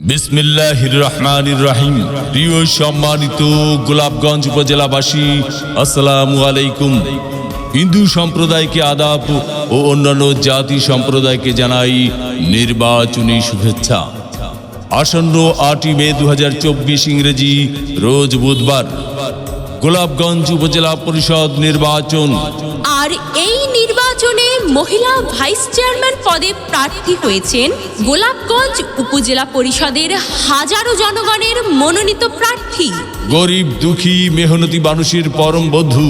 বিসমিল্লাহির রহমানির রহিম। প্রিয় সম্মানিত গোলাপগঞ্জ উপজেলাবাসী, আসসালামু আলাইকুম। হিন্দু সম্প্রদায়কে আদাব ও অন্যান্য জাতি সম্প্রদায়কে জানাই নির্বাচনী শুভেচ্ছা। আসন্ন 8 মে 2024 ইংরেজি রোজ বুধবার গোলাপগঞ্জ উপজেলা পরিষদ নির্বাচন। আর এই নির্বাচনে মহিলা ভাইস চেয়ারম্যান পদে প্রার্থী হয়েছেন গোলাপগঞ্জ উপজেলা পরিষদের হাজারো জনগণের মনোনীত প্রার্থী, গরিব দুঃখী মেহনতি মানুষের পরম বন্ধু,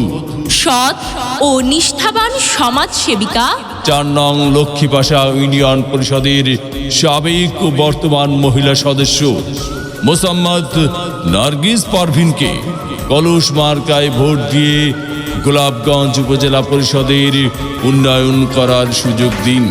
সৎ ও নিষ্ঠাবান সমাজসেবিকা, 4 নং লক্ষ্মীপাশা ইউনিয়ন পরিষদের সাবেক ও বর্তমান মহিলা সদস্য মোসাম্মদ নার্গিস পারভিনকে কলস মার্কায় ভোট দিয়ে গোলাপগঞ্জ উপজেলা পরিষদের উন্নয়ন করার সুযোগ দিন।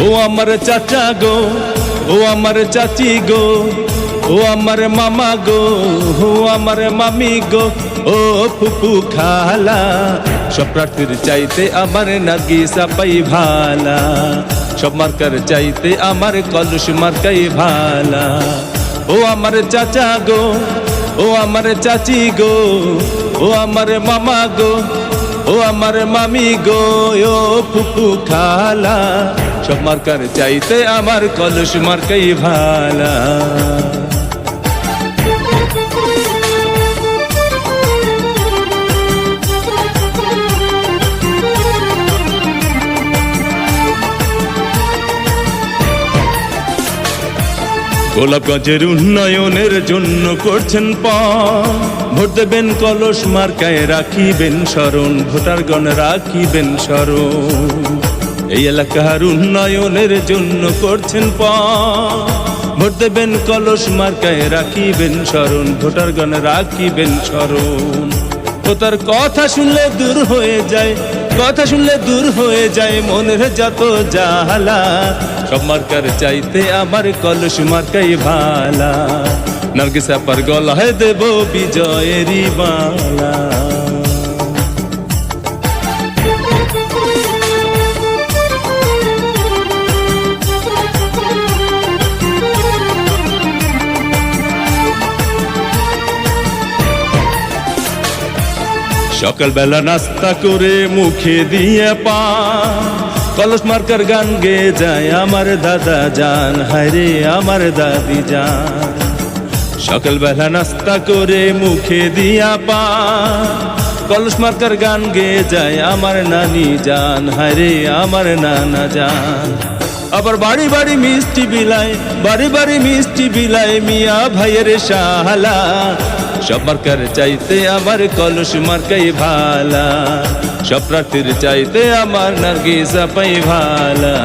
ও আমার চাচা গো, ও আমার চাচি গো, ও আমার মামা গো, ও আমার মামি গো, ও ফুপু খালা, সব প্রার্থীর চাইতে আমার নার্গিস আপাই ভালা, সব মার্কার চাইতে আমার কলস মার্কাই ভালা। ও আমার চাচা গো, ও আমার চাচি গো, ও আমার মামা গো, ও আমার মামি গো, ও ফুপু খালা, সব মার্কার চাইতে আমার কলস মার্কাই ভালা। গোলাপগঞ্জের উন্নয়নের জন্য করছেন ভোট দেবেন কলস মার্কায়, রাখিবেন স্মরণ, ভোটারগণ রাখিবেন স্মরণ। এই এলাকার উন্নয়নের জন্য করছেন ভোট দেবেন কলস মার্কায়, রাখিবেন স্মরণ, ভোটারগণ রাখিবেন স্মরণ। ও তার কথা শুনলে দূর হয়ে যায়, কথা শুনলে দূর হয়ে যায় মনের যত জ্বালা, সব মার্কার চাইতে আমার কলস মার্কাই ভালা, নার্গিস আপার গলায় দেব বিজয়েরই মালা। সকালবেলা নাস্তা করে মুখে দিয়ে কলস মার্কার গান গেয়ে যায় আমার দাদা জান, হায়রে আমার দাদি জান। সকালবেলা নাস্তা করে মুখে দিয়া কলস মার্কার গান গেয়ে যায় আমার নানি জান, হায়রে আমার নানা জান। আবার বাড়ি বাড়ি মিষ্টি বিলায়, বাড়ি বাড়ি মিষ্টি বিলায় মিয়া ভাইয়ের শালা, সব মার্কার চাইতে আমার কলস মার্কাই ভালা, সব প্রার্থীর চাইতে আমার নার্গিস আপাই ভালা।